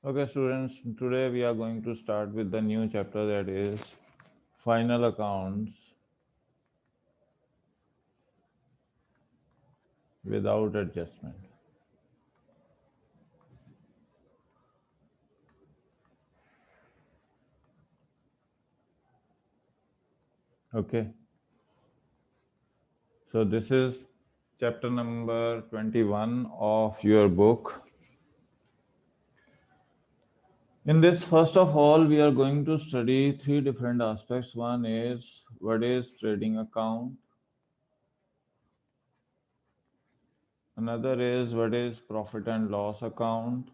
Okay, students, today we are going to start with the new chapter, that is final accounts without adjustment. Okay, so this is chapter number 21 of your book. In this, first of all, we are going to study three different aspects. One is what is trading account, another is what is profit and loss account,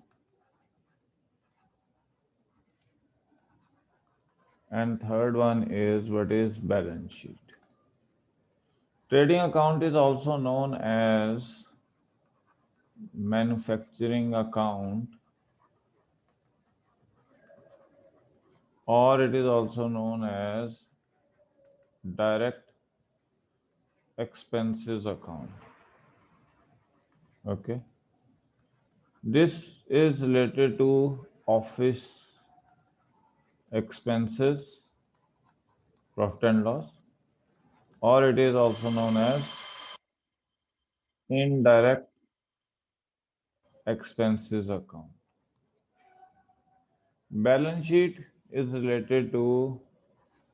and third one is what is balance sheet. Trading account is also known as manufacturing account, or it is also known as direct expenses account. Okay, this is related to office expenses, profit and loss, or it is also known as indirect expenses account. Balance sheet is related to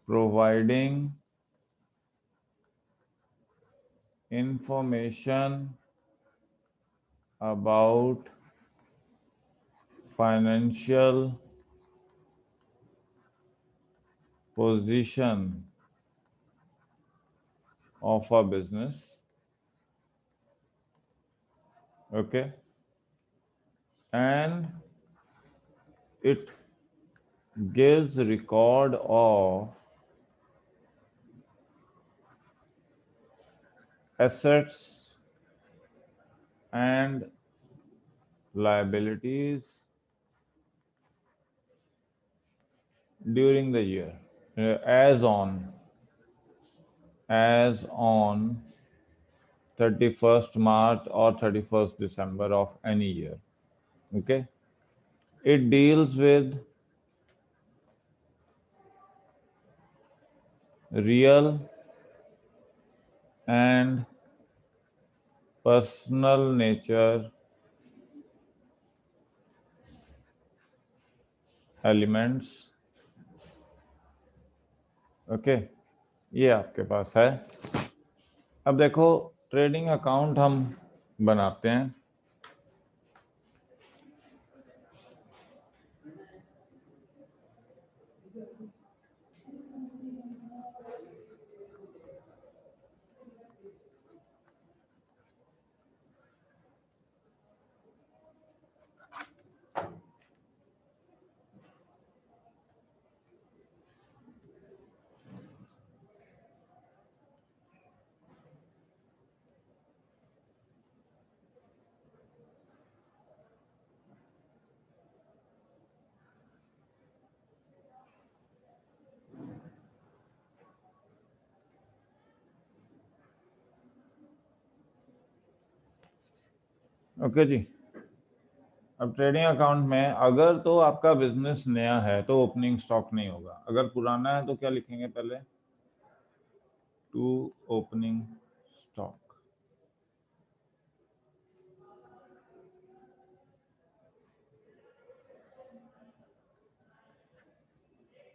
providing information about financial position of a business. Okay, and it gives record of assets and liabilities during the year, as on 31st March or 31st December of any year. Okay, it deals with real and personal nature elements. Okay, ये आपके पास है। अब देखो, trading account हम बनाते हैं। Okay जी, अब ट्रेडिंग अकाउंट में अगर तो आपका बिजनेस नया है तो ओपनिंग स्टॉक नहीं होगा। अगर पुराना है तो क्या लिखेंगे पहले? To opening stock.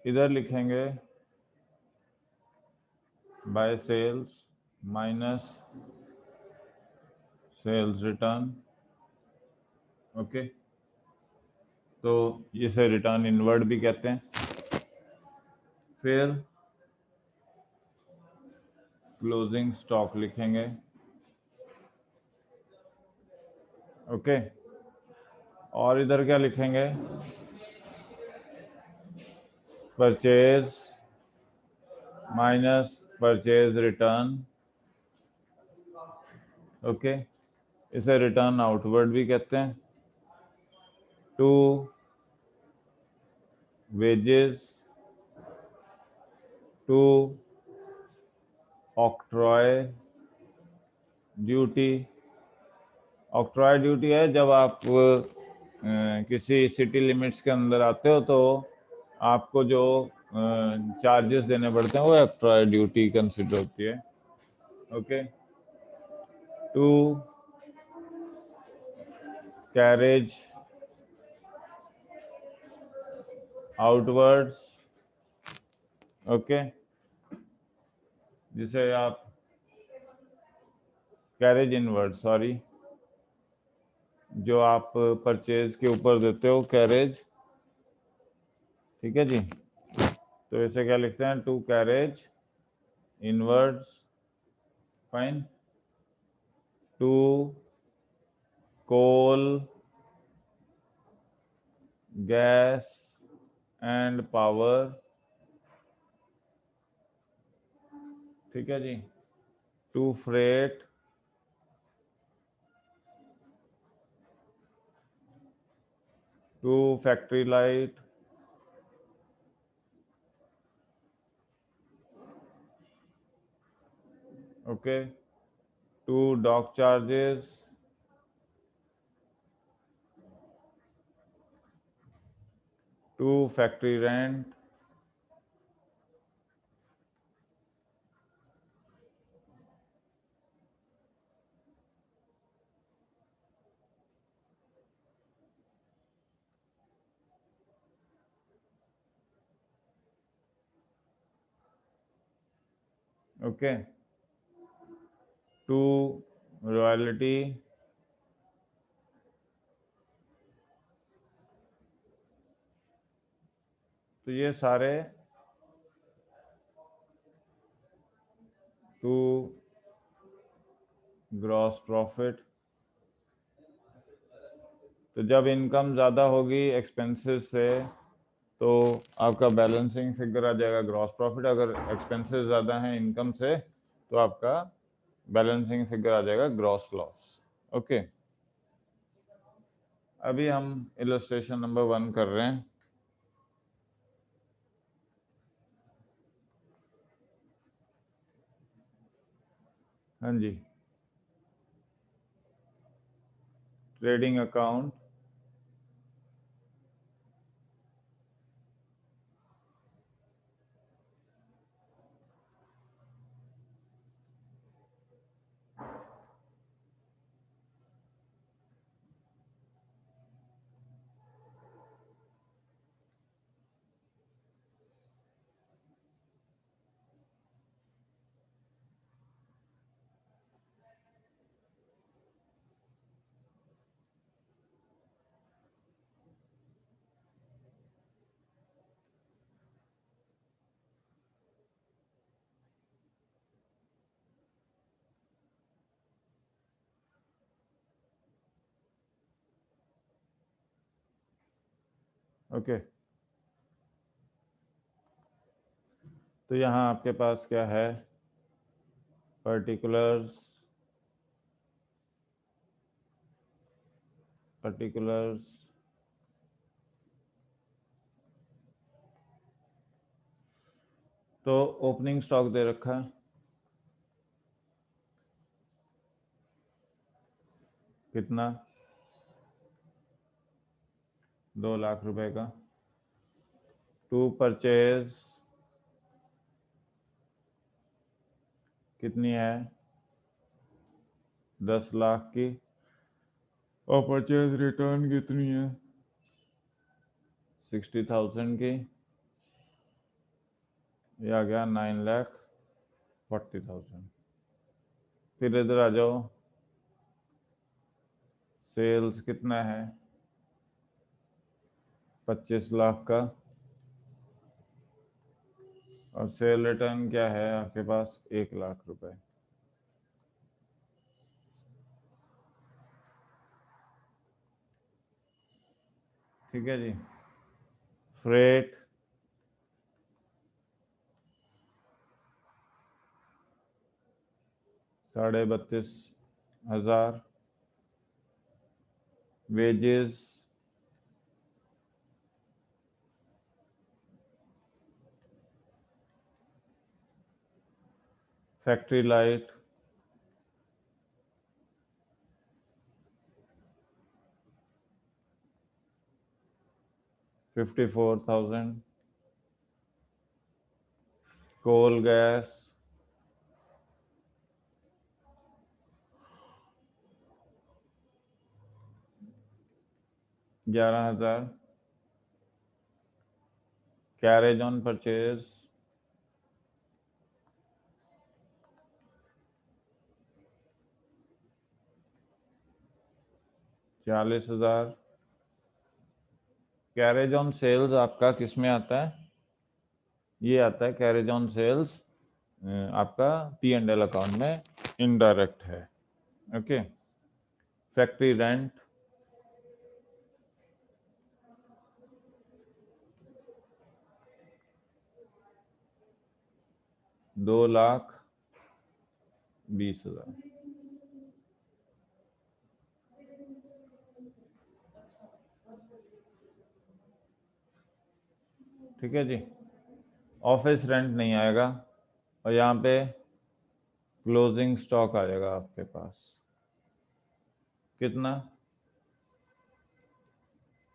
इधर लिखेंगे by sales minus sales return. Okay, तो इसे रिटर्न इनवर्ड भी कहते हैं। फिर क्लोजिंग स्टॉक लिखेंगे। ओके, और इधर क्या लिखेंगे? Purchase minus purchase return. Okay, इसे रिटर्न आउटवर्ड भी कहते हैं। To wages to octroi duty. Octroi duty है जब आप किसी सिटी लिमिट्स के अंदर आते हो तो आपको जो चार्जेस देने पड़ते हैं वो एक्स्ट्रा ड्यूटी कंसिडर होती है। Okay, to carriage outwards, okay, जिसे आप कैरेज इनवर्ड, सॉरी, जो आप परचेज के ऊपर देते हो कैरेज, ठीक है जी। तो इसे क्या लिखते हैं, to carriage inwards, fine, to coal gas and power, ठीक है जी, to freight, to factory light, okay, to dock charges, to factory rent, okay, to royalty, तो ये सारे टू ग्रॉस प्रॉफिट। तो जब इनकम ज़्यादा होगी एक्सपेंसेस से तो आपका बैलेंसिंग फिगर आ जाएगा ग्रॉस प्रॉफिट, अगर एक्सपेंसेस ज़्यादा हैं इनकम से तो आपका बैलेंसिंग फिगर आ जाएगा ग्रॉस लॉस। ओके, अभी हम इलस्ट्रेशन नंबर 1 कर रहे हैं। हाँ जी, ट्रेडिंग अकाउंट, ओके। तो यहाँ आपके पास क्या है, पर्टिकुलर्स, पर्टिकुलर्स, तो ओपनिंग स्टॉक दे रखा है कितना, 2 लाख रुपए का, टू परचेज कितनी है, 10 लाख की, और परचेज रिटर्न कितनी है, 60,000 की, ये आ गया 9,40,000। फिर इधर आ जाओ, सेल्स कितना है, 25 लाख का, और सेल रिटर्न क्या है आपके पास, 1 लाख रुपए। ठीक है जी। Freight 32,500, wages factory light 54,000, coal gas 11,000, carriage on purchase 40,000, carriage on sales आपका किस में आता है? ये आता है कैरेज ऑन सेल्स आपका P&L अकाउंट में इनडायरेक्ट है। ओके, फैक्ट्री रेंट 2,20,000, ठीक है जी। ऑफिस रेंट नहीं आएगा और यहाँ पे क्लोजिंग स्टॉक आ जाएगा आपके पास कितना?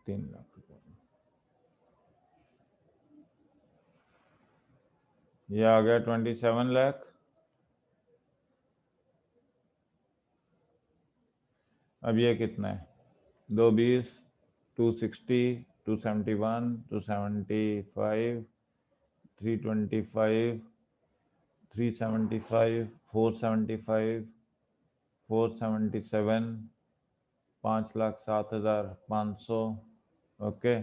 3 लाख रुपए। ये आ गया 27 लाख। अब ये कितना है? 220, 260, 271, 275, 325, 375, 475, 477, 5,07,500। ओके,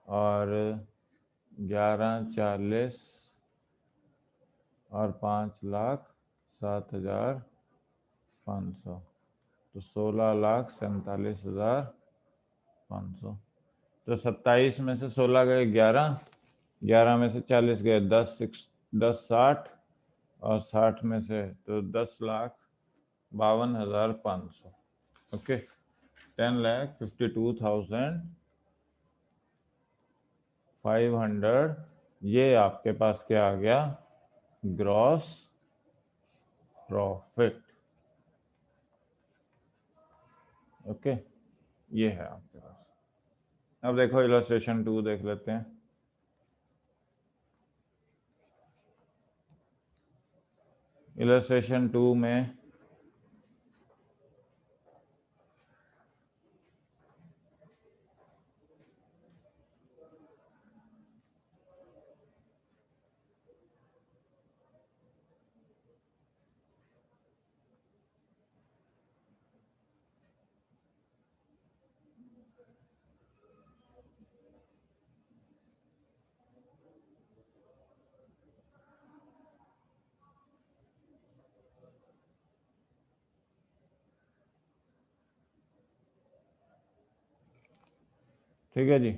और 11,40 और 5,07,500 तो 16,47,500। तो 27 में से 16 गए 11, 11 में से 40 गए 10, 60 और 60 में से तो 10,52,500। ओके, 10,52,500। ये आपके पास क्या आ गया? Gross profit. ओके, ये है आपके पास। अब देखो इलस्ट्रेशन 2 देख लेते हैं। इलस्ट्रेशन 2 में ठीक है जी।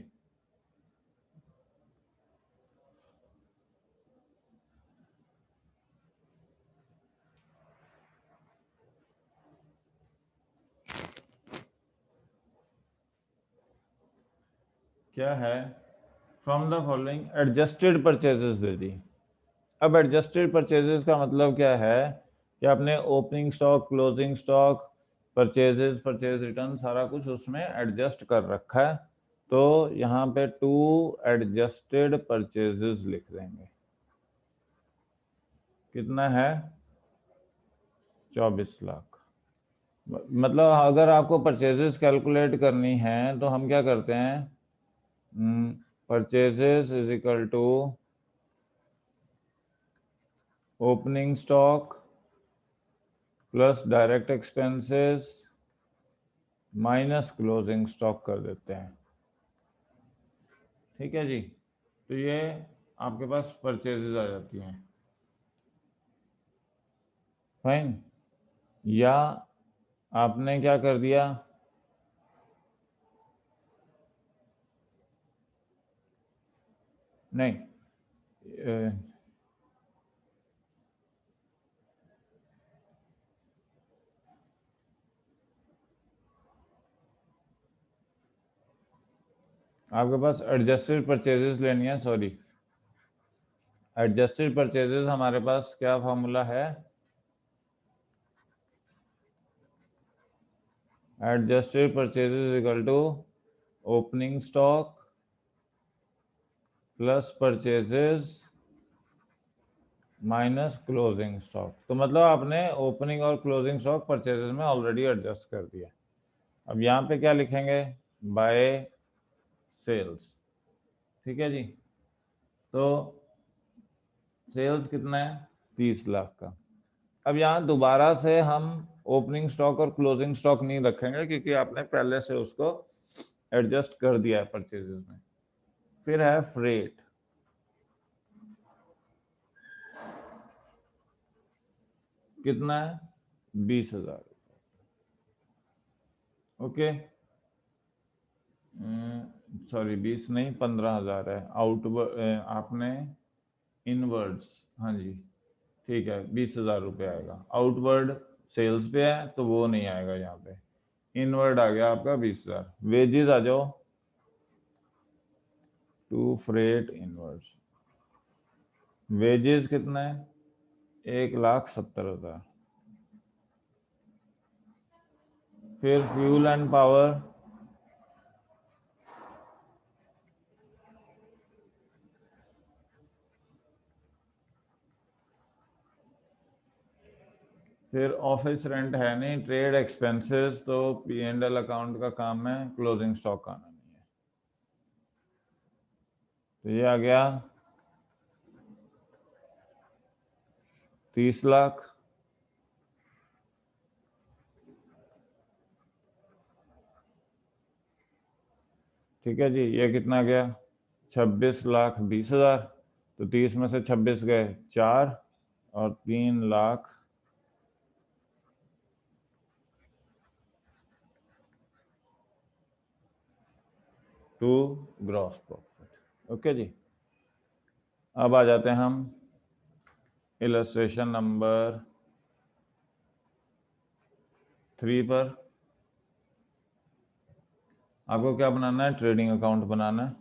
क्या है? From the following adjusted purchases दे दी। अब एडजस्टेड परचेजेस का मतलब क्या है कि आपने opening stock, closing stock, purchases, purchase return सारा कुछ उसमें एडजस्ट कर रखा है। तो यहाँ पे 2 एडजस्टेड परचेजेस लिख देंगे। कितना है? 24 लाख। मतलब अगर आपको परचेजेस कैलकुलेट करनी है तो हम क्या करते हैं? Purchases is equal to opening stock plus direct expenses minus closing stock कर देते हैं। ठीक है जी, तो ये आपके पास परचेजेस आ जाती हैं। फाइन। या आपने क्या कर दिया? नहीं, आपके पास एडजस्टेड परचेजेस लेनी है। सॉरी, एडजस्टेड परचेजेस हमारे पास क्या फॉर्मूला है? Adjusted purchases equal to opening stock plus purchases minus closing stock. तो मतलब आपने ओपनिंग और क्लोजिंग स्टॉक परचेजेस में ऑलरेडी एडजस्ट कर दिया। अब यहाँ पे क्या लिखेंगे, बाय सेल्स। ठीक है जी, तो सेल्स कितना है, 30 लाख का। अब यहाँ दोबारा से हम ओपनिंग स्टॉक और क्लोजिंग स्टॉक नहीं रखेंगे क्योंकि आपने पहले से उसको एडजस्ट कर दिया है परचेजेस में। फिर है फ्रेट, कितना है, 20,000। ओके, सॉरी 20 नहीं, 15,000 है। आउटवर्ड आपने इनवर्ड्स, हाँ जी ठीक है, 20,000 रुपये आएगा। आउटवर्ड सेल्स पे है तो वो नहीं आएगा यहाँ पे। इनवर्ड आ गया आपका 20,000। वेजेस आ जाओ, टू फ्रेट इनवर्ड्स। वेजेस कितना है, 1,70,000। फिर फ्यूल एंड पावर, फिर ऑफिस रेंट है नहीं, ट्रेड एक्सपेंसेस तो P&L अकाउंट का काम है, क्लोजिंग स्टॉक आना नहीं है। तो ये आ गया 30 लाख। ठीक है जी, ये कितना गया, 26,20,000। तो 30 में से 26 गए 4, और 3 lakh to gross profit. Okay जी, अब आ जाते हैं हम इलस्ट्रेशन नंबर 3 पर। आपको क्या बनाना है, ट्रेडिंग अकाउंट बनाना है।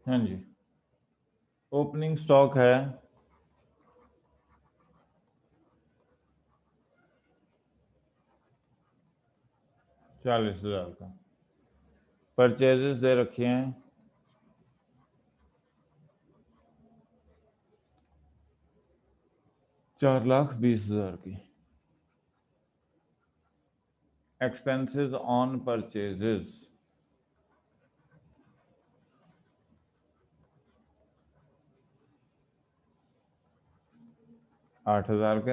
हाँ जी, ओपनिंग स्टॉक है 40,000 का। परचेजेस दे रखे हैं 4,20,000 की। एक्सपेंसेस ऑन परचेजेस 8,000 के।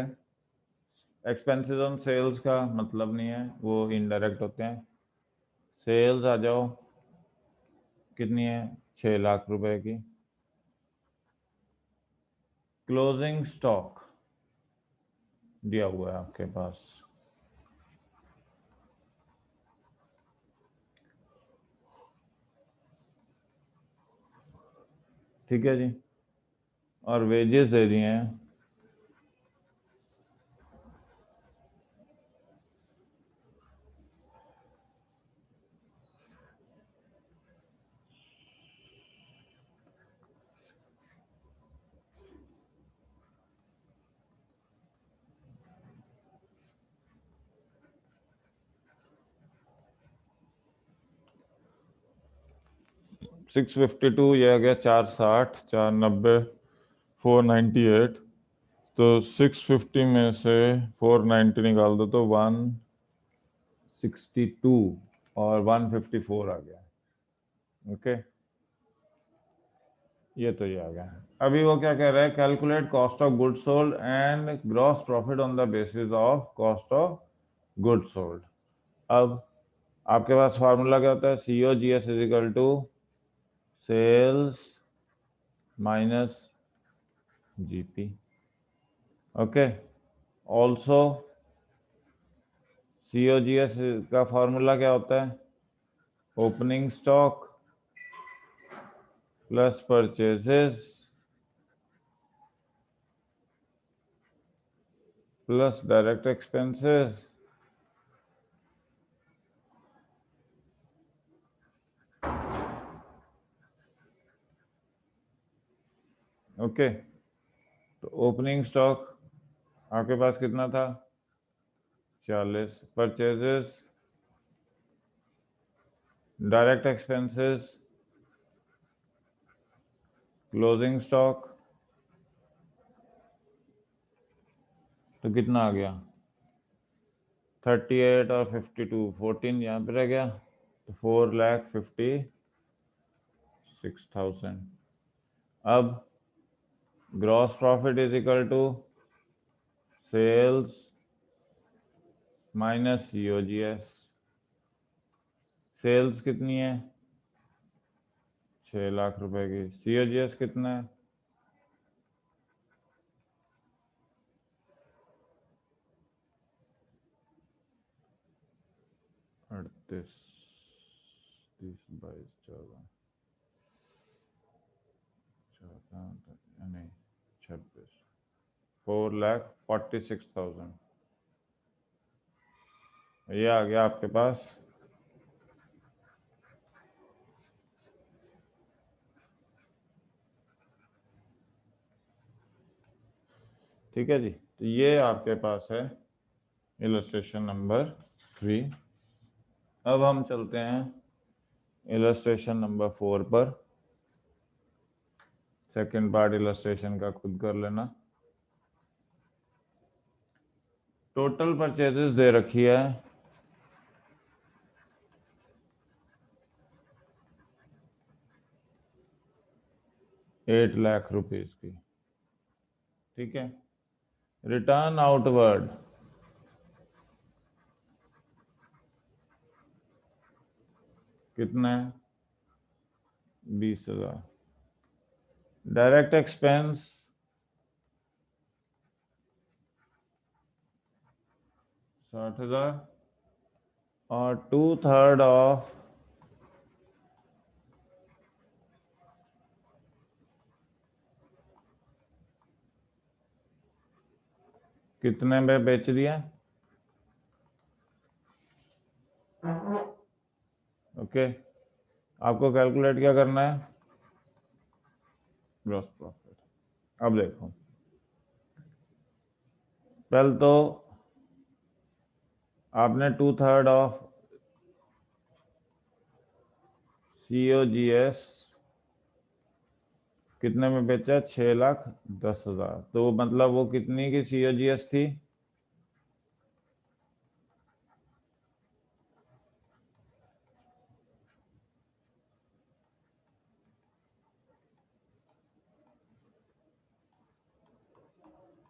एक्सपेंसेस ऑन सेल्स का मतलब नहीं है, वो इनडायरेक्ट होते हैं। सेल्स आ जाओ, कितनी है, 6 लाख रुपए की। क्लोजिंग स्टॉक दिया हुआ है आपके पास, ठीक है जी। और वेजेस दे दिए हैं 652, ये आ गया 460, 490, 498। तो 650 में से 490 निकाल दो तो 162 और 154 आ गया। ओके, ये तो ये आ गया। अभी वो क्या कह रहा है, calculate cost of goods sold and gross profit on the basis of cost of goods sold. अब आपके पास फार्मूला क्या होता है, COGS is equal to sales minus GP। Okay, also COGS का फार्मूला क्या होता है, opening stock plus purchases plus direct expenses okay. तो ओपनिंग स्टॉक आपके पास कितना था, 40, purchases, direct expenses, closing stock, तो कितना आ गया, 38 और 52, 14 यहाँ पे रह गया, तो 4,56,000। अब gross profit is equal to sales minus COGS। Sales कितनी है, 6 लाख रुपए की, COGS कितना है, 38, 30, 22, 14, 14 नहीं 26, 4,46,000। ये आ गया आपके पास ठीक है जी। तो ये आपके पास है इलस्ट्रेशन नंबर 3। अब हम चलते हैं इलस्ट्रेशन नंबर 4 पर। सेकंड पार्ट इलस्ट्रेशन का खुद कर लेना। टोटल परचेजेस दे रखी है 8 लाख रुपीस की, ठीक है। रिटर्न आउटवर्ड कितना है, 20,000। डायरेक्ट एक्सपेंस 60,000 और 2/3 ऑफ कितने में बेच दिया, ओके। आपको कैलकुलेट क्या करना है, ग्रॉस प्रॉफिट। अब देखो, पहले तो आपने 2/3 ऑफ COGS कितने में बेचा, 6,10,000। तो मतलब वो कितनी की COGS थी,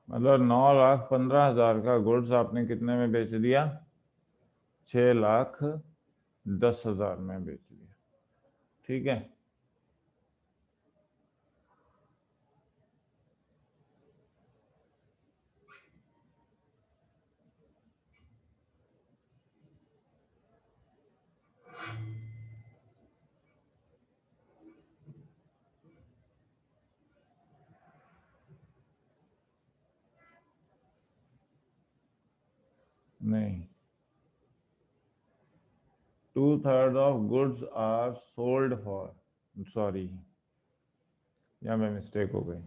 मतलब 9,15,000 का गुड्स आपने कितने में बेच दिया, 6,10,000 में बेच दिया, ठीक है। नहीं, 2/3 of goods are sold for, sorry यहाँ में मिस्टेक हो गई,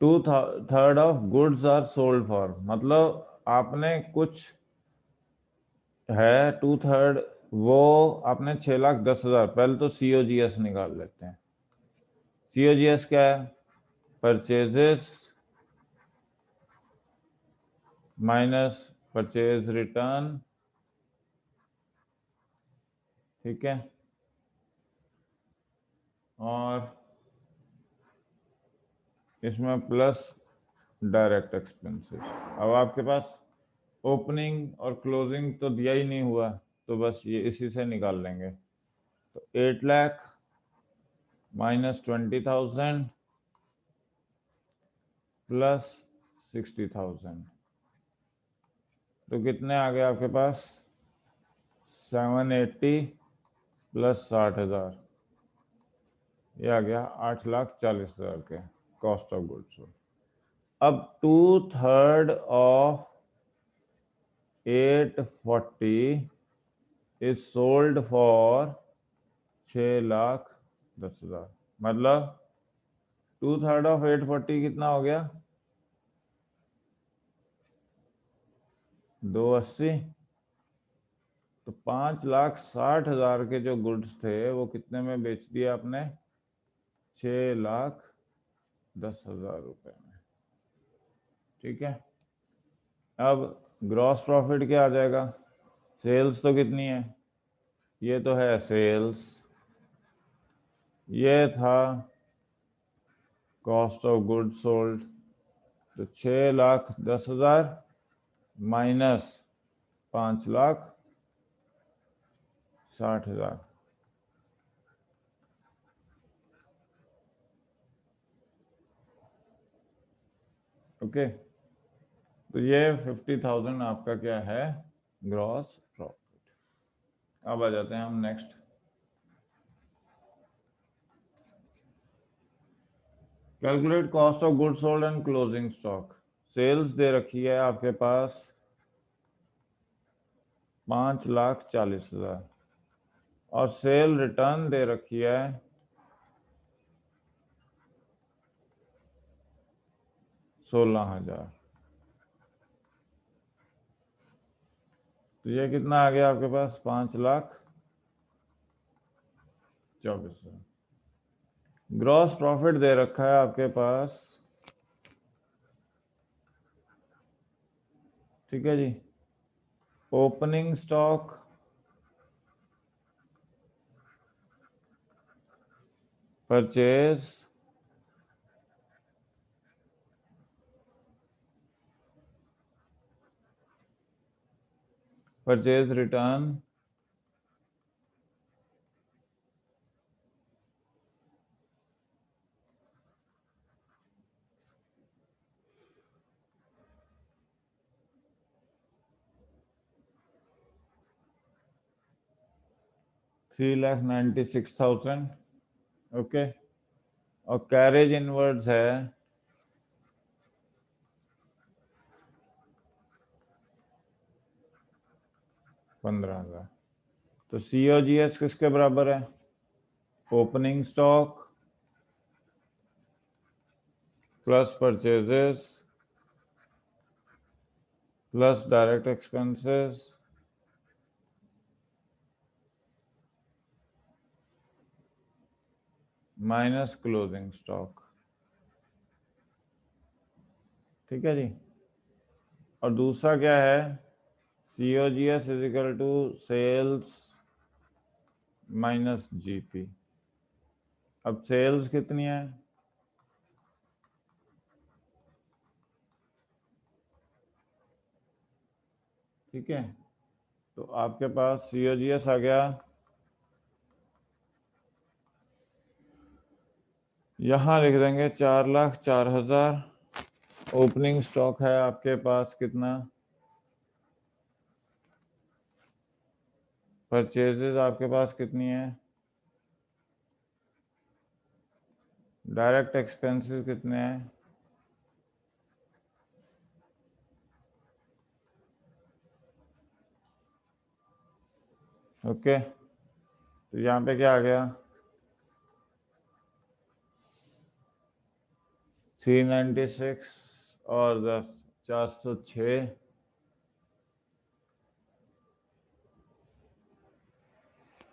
2/3 of goods are sold for मतलब आपने कुछ है 2/3, वो आपने 6,10,000। पहले तो COGS निकाल लेते हैं। COGS क्या है, परचेजेस माइनस परचेज रिटर्न, ठीक है। और इसमें प्लस डायरेक्ट एक्सपेंसेस। अब आपके पास ओपनिंग और क्लोजिंग तो दिया ही नहीं हुआ, तो बस ये इसी से निकाल लेंगे। तो 8 लाख माइनस 20,000 प्लस 60,000, तो कितने आ गए आपके पास? 780 प्लस 60,000, ये आ गया 8,40,000 के कॉस्ट ऑफ गुड्स सोल्ड। अब 2/3 ऑफ 840 इज सोल्ड फॉर 6,10,000, मतलब 2/3 ऑफ 840 कितना हो गया? 280। तो 5,60,000 के जो गुड्स थे वो कितने में बेच दिए आपने? 6,10,000 रुपए में। ठीक है, अब ग्रॉस प्रॉफिट क्या आ जाएगा? सेल्स तो कितनी है? ये तो है सेल्स, ये था कॉस्ट ऑफ गुड्स सोल्ड। तो 6,10,000 माइनस 5,60,000, ओके। तो ये 50,000 आपका क्या है? Gross profit. अब आ जाते हैं हम next. Calculate cost of goods sold and closing stock. Sales दे रखी है आपके पास 5,40,000 और सेल रिटर्न दे रखी है 16,000। तो ये कितना आ गया आपके पास? 5,24,000। ग्रॉस प्रॉफिट दे रखा है आपके पास, ठीक है जी। Opening stock, purchase, purchase return, $3,96,000, okay. और कैरेज इनवर्ड्स है 15,000। तो COGS किसके बराबर है? Opening stock plus purchases plus direct expenses minus closing stock, ठीक है जी। और दूसरा क्या है? COGS is equal to sales minus GP। अब सेल्स कितनी है? ठीक है, तो आपके पास COGS आ गया, यहां लिख देंगे 4,04,000। ओपनिंग स्टॉक है आपके पास कितना? परचेजेस आपके पास कितनी है? डायरेक्ट एक्सपेंसेस कितने हैं? ओके, तो यहाँ पे क्या आ गया? 396 और 10, 406,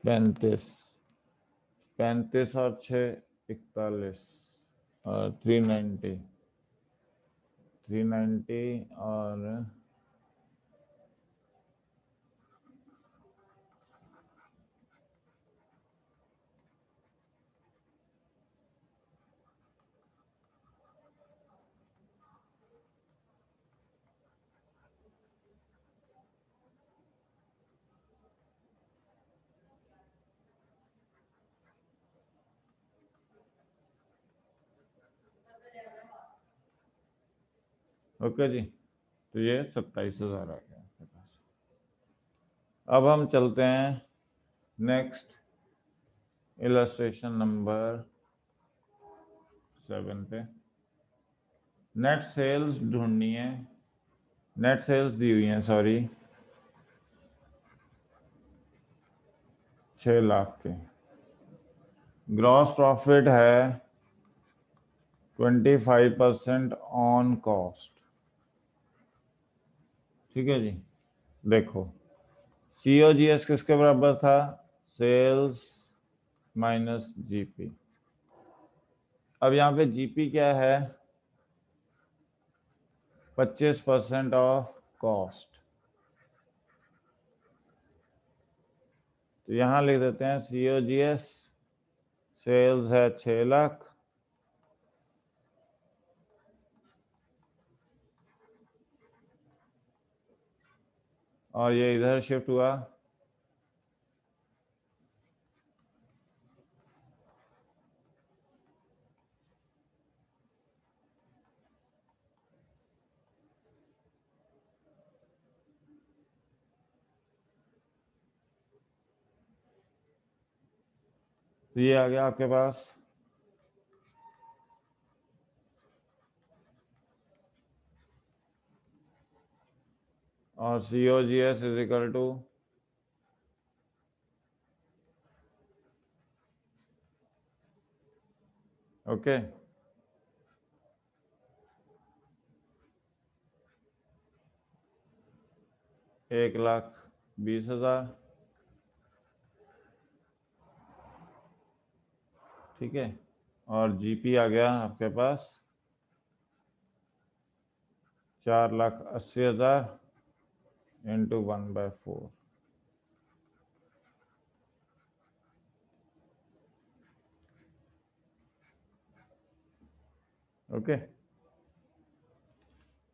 35, 35 और 6, 41 और 390, 390 और ओके जी, तो ये 27,000 आ गया आपके पास। अब हम चलते हैं नेक्स्ट इलस्ट्रेशन नंबर 7 पे। नेट सेल्स ढूंढनी है, नेट सेल्स दी हुई हैं, सॉरी 6 लाख के। ग्रॉस प्रॉफिट है 25% ऑन कॉस्ट। ठीक है जी, देखो COGS किसके बराबर था? Sales minus GP. अब यहाँ पे जीपी क्या है? 25% ऑफ कॉस्ट। तो यहाँ लिख देते हैं COGS, सेल्स है 6 लाख, और ये इधर शिफ्ट हुआ तो ये आ गया आपके पास और COGS is equal to okay 1,20,000। ठीक है, और जीपी आ गया आपके पास 4,80,000 इंटू 1/4। ओके,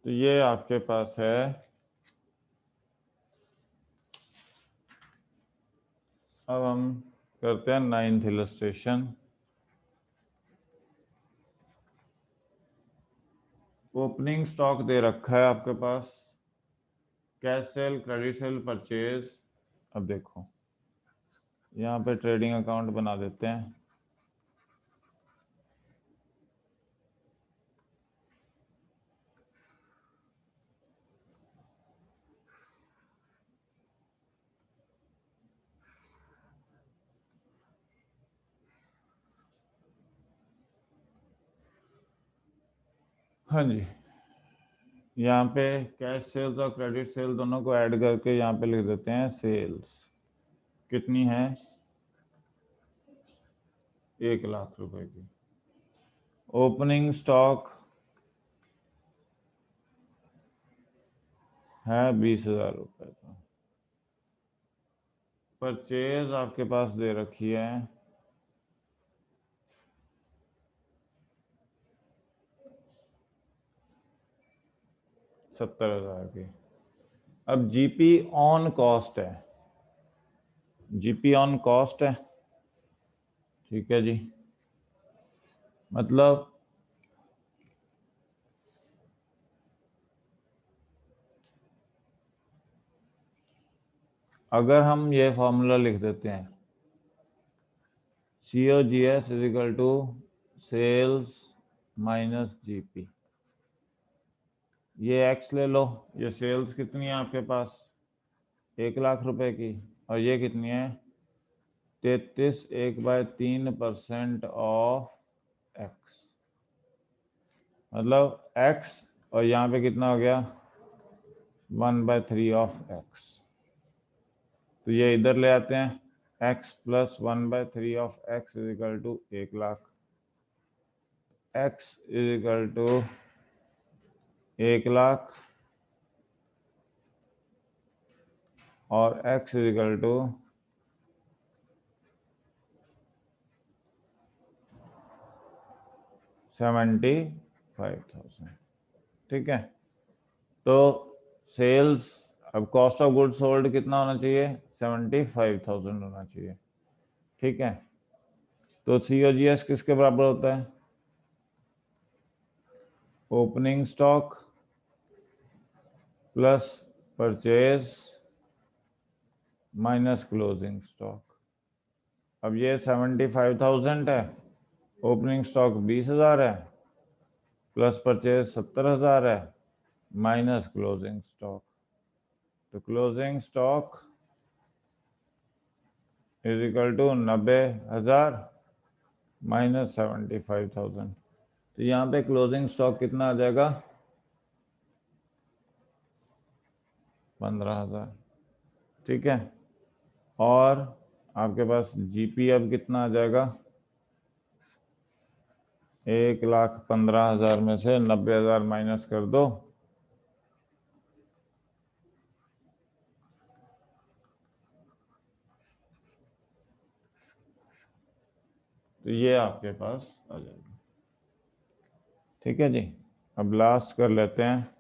तो ये आपके पास है अब हम करते हैं 9th इलस्ट्रेशन। ओपनिंग स्टॉक दे रखा है आपके पास, cash sale, credit sale, purchase. अब देखो यहाँ पे ट्रेडिंग अकाउंट बना देते हैं। हाँ जी, यहाँ पे कैश सेल्स और क्रेडिट सेल दोनों को ऐड करके यहाँ पे लिख देते हैं सेल्स कितनी है? 1,00,000 रुपए की। ओपनिंग स्टॉक है 20,000 रुपए का। परचेज आपके पास दे रखी है 70,000 की। अब जीपी ऑन कॉस्ट है, जीपी ऑन कॉस्ट है। ठीक है जी, मतलब अगर हम ये फॉर्मूला लिख देते हैं COGS is equal to sales minus GP, ये एक्स ले लो, ये सेल्स कितनी है आपके पास? 1,00,000 रुपए की, और ये कितनी है? 33 1/3% ऑफ एक्स, मतलब एक्स, और यहाँ पे कितना हो गया? 1/3 ऑफ एक्स। तो ये इधर ले आते हैं, x plus 1/3 of x is equal to 1,00,000। x is equal to 1,00,000 और x इज इक्वल टू 75,000। ठीक है, तो सेल्स, अब कॉस्ट ऑफ गुड्स सोल्ड कितना होना चाहिए? 75,000 होना चाहिए। ठीक है, तो COGS किसके बराबर होता है? Opening stock plus purchase minus closing stock. अब ये 75,000 है, ओपनिंग स्टॉक 20,000 है, प्लस परचेज 70,000 है, माइनस क्लोजिंग स्टॉक। तो closing stock is equal to 90,000 minus 75,000। तो यहाँ पे क्लोजिंग स्टॉक कितना आ जाएगा? 15,000। ठीक है। और आपके पास जीपी अब कितना आ जाएगा? 1,15,000 में से 90,000 माइनस कर दो, तो ये आपके पास आ जाएगा। ठीक है जी। अब लास्ट कर लेते हैं,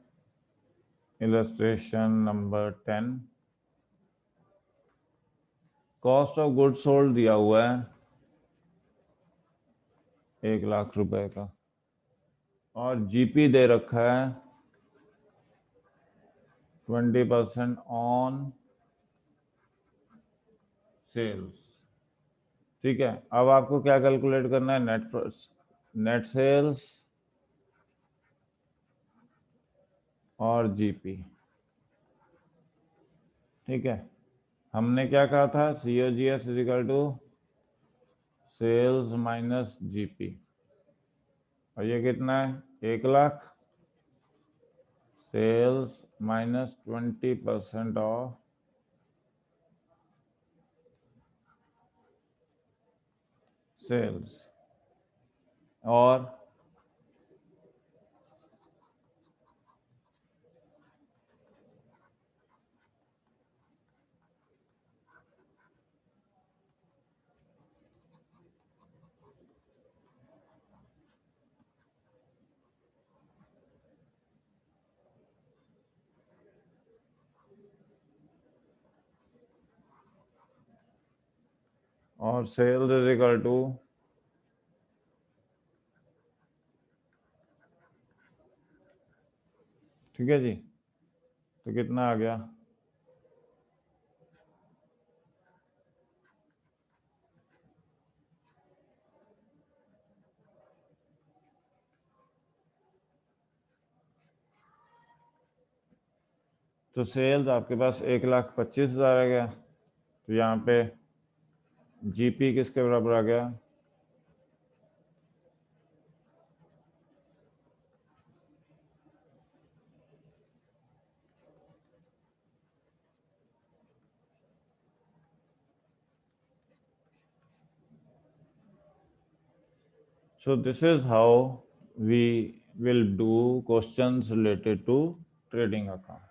illustration number 10। Cost of goods sold दिया हुआ है 1,00,000 रुपए का, और जीपी दे रखा है 20% ऑन सेल्स। ठीक है। अब आपको क्या कैलकुलेट करना है? नेट सेल्स और जीपी। ठीक है। हमने क्या कहा था? COGS is equal to sales minus GP, और ये कितना है? 1,00,000 सेल्स माइनस 20% ऑफ सेल्स। और सेल्स इज इक्वल टू ठीक है जी। तो कितना आ गया? तो सेल्स आपके पास 1,25,000 आ गया। तो यहाँ पे जीपी किसके बराबर आ गया? So this is how we will do questions related to trading account.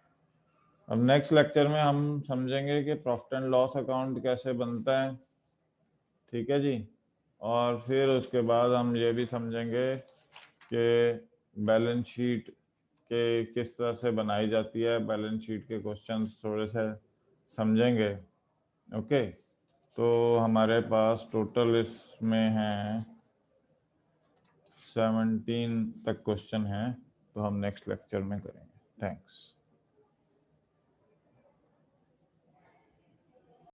अब नेक्स्ट लेक्चर में हम समझेंगे कि प्रॉफिट एंड लॉस अकाउंट कैसे बनता है। ठीक है जी। और फिर उसके बाद हम ये भी समझेंगे कि बैलेंस शीट के किस तरह से बनाई जाती है। बैलेंस शीट के क्वेश्चंस थोड़े से समझेंगे। ओके। तो हमारे पास टोटल इसमें हैं 17 तक क्वेश्चन हैं, तो हम नेक्स्ट लेक्चर में करेंगे। थैंक्स।